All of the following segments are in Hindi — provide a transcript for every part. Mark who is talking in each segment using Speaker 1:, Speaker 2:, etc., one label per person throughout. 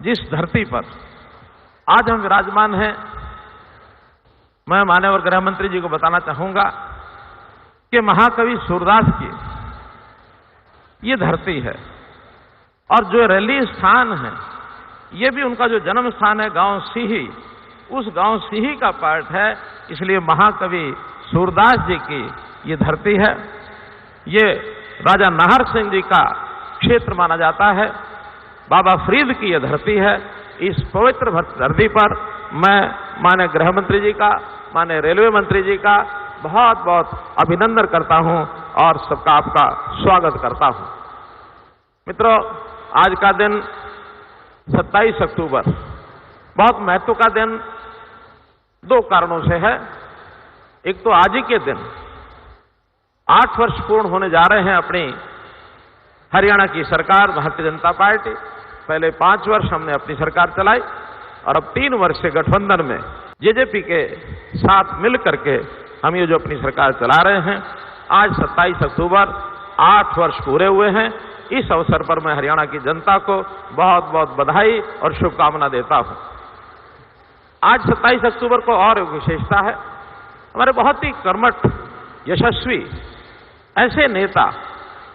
Speaker 1: जिस धरती पर आज हम विराजमान हैं, मैं माननीय गृह मंत्री जी को बताना चाहूंगा कि महाकवि सूरदास की ये धरती है और जो रैली स्थान है ये भी उनका जो जन्म स्थान है गांव सीही, उस गांव सीही का पार्ट है। इसलिए महाकवि सूरदास जी की ये धरती है। ये राजा नाहर सिंह जी का क्षेत्र माना जाता है। बाबा फरीद की यह धरती है। इस पवित्र धरती पर मैं माननीय गृह मंत्री जी का, माननीय रेलवे मंत्री जी का बहुत बहुत अभिनंदन करता हूं और सबका आपका स्वागत करता हूं। मित्रों, आज का दिन 27 अक्टूबर बहुत महत्व का दिन दो कारणों से है। एक तो आज ही के दिन 8 वर्ष पूर्ण होने जा रहे हैं अपनी हरियाणा की सरकार भारतीय जनता पार्टी। पहले 5 वर्ष हमने अपनी सरकार चलाई और अब 3 वर्ष से गठबंधन में जेजेपी के साथ मिल करके हम ये जो अपनी सरकार चला रहे हैं। आज 27 अक्टूबर 8 वर्ष पूरे हुए हैं। इस अवसर पर मैं हरियाणा की जनता को बहुत बहुत बधाई और शुभकामना देता हूं। आज 27 अक्टूबर को और एक विशेषता है। हमारे बहुत ही कर्मठ, यशस्वी ऐसे नेता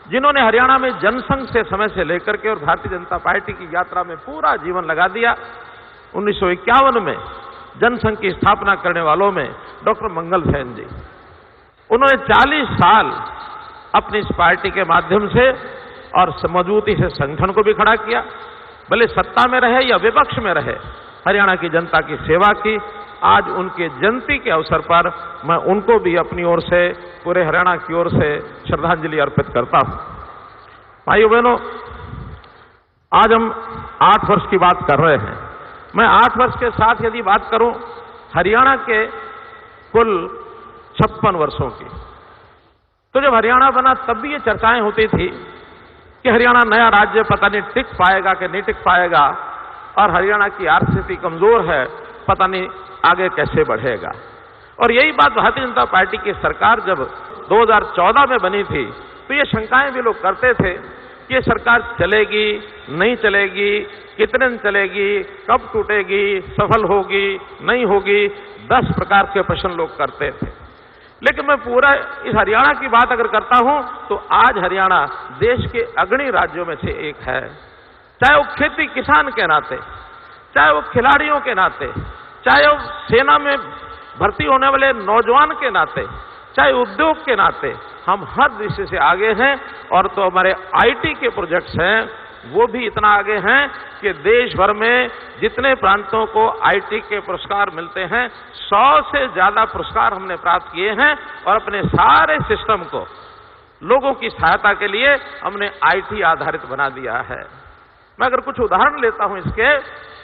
Speaker 1: जिन्होंने हरियाणा में जनसंघ से समय से लेकर के और भारतीय जनता पार्टी की यात्रा में पूरा जीवन लगा दिया। 1951 में जनसंघ की स्थापना करने वालों में डॉक्टर मंगल सेन जी, उन्होंने 40 साल अपनी इस पार्टी के माध्यम से और मजबूती से संगठन को भी खड़ा किया। भले सत्ता में रहे या विपक्ष में रहे, हरियाणा की जनता की सेवा की। आज उनके जयंती के अवसर पर मैं उनको भी अपनी ओर से, पूरे हरियाणा की ओर से श्रद्धांजलि अर्पित करता हूं। भाइयों बहनों, आज हम 8 वर्ष की बात कर रहे हैं। मैं 8 वर्ष के साथ यदि बात करूं हरियाणा के कुल 56 वर्षों की, तो जब हरियाणा बना तब भी ये चर्चाएं होती थी कि हरियाणा नया राज्य पता नहीं टिक पाएगा कि नहीं टिक पाएगा, और हरियाणा की आर्थिक स्थिति कमजोर है, पता नहीं आगे कैसे बढ़ेगा। और यही बात भारतीय जनता पार्टी की सरकार जब 2014 में बनी थी तो ये शंकाएं भी लोग करते थे कि ये सरकार चलेगी, नहीं चलेगी, कितने दिन चलेगी, कब टूटेगी, सफल होगी, नहीं होगी, 10 प्रकार के प्रश्न लोग करते थे। लेकिन मैं पूरा इस हरियाणा की बात अगर करता हूं तो आज हरियाणा देश के अग्रणी राज्यों में से एक है। चाहे वो खेती किसान के नाते, चाहे वो खिलाड़ियों के नाते, चाहे वो सेना में भर्ती होने वाले नौजवान के नाते, चाहे उद्योग के नाते, हम हर दृष्टि से आगे हैं। और तो हमारे आईटी के प्रोजेक्ट्स हैं वो भी इतना आगे हैं कि देश भर में जितने प्रांतों को आईटी के पुरस्कार मिलते हैं 100 से ज्यादा पुरस्कार हमने प्राप्त किए हैं। और अपने सारे सिस्टम को लोगों की सहायता के लिए हमने आईटी आधारित बना दिया है। मैं अगर कुछ उदाहरण लेता हूं इसके,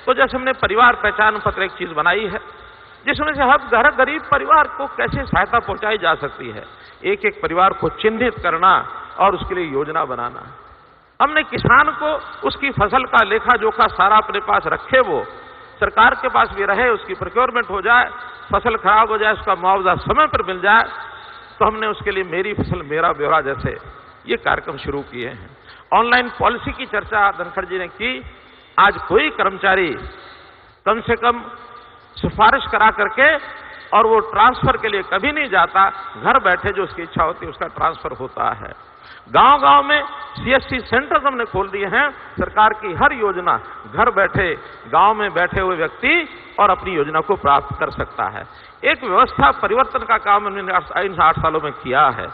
Speaker 1: तो जैसे हमने परिवार पहचान पत्र एक चीज बनाई है जिसमें से हर गरीब परिवार को कैसे सहायता पहुंचाई जा सकती है, एक एक परिवार को चिन्हित करना और उसके लिए योजना बनाना। हमने किसान को उसकी फसल का लेखा जोखा सारा अपने पास रखे, वो सरकार के पास भी रहे, उसकी प्रोक्योरमेंट हो जाए, फसल खराब हो जाए उसका मुआवजा समय पर मिल जाए। तो हमने उसके लिए मेरी फसल मेरा ब्यौरा जैसे ये कार्यक्रम शुरू किए हैं। ऑनलाइन पॉलिसी की चर्चा धनखड़ जी ने की। आज कोई कर्मचारी कम से कम सिफारिश करा करके और वो ट्रांसफर के लिए कभी नहीं जाता, घर बैठे जो उसकी इच्छा होती है उसका ट्रांसफर होता है। गांव-गांव में सीएससी सेंटर्स हमने खोल दिए हैं। सरकार की हर योजना घर बैठे गांव में बैठे हुए व्यक्ति और अपनी योजना को प्राप्त कर सकता है। एक व्यवस्था परिवर्तन का काम हमने इन 8 सालों में किया है।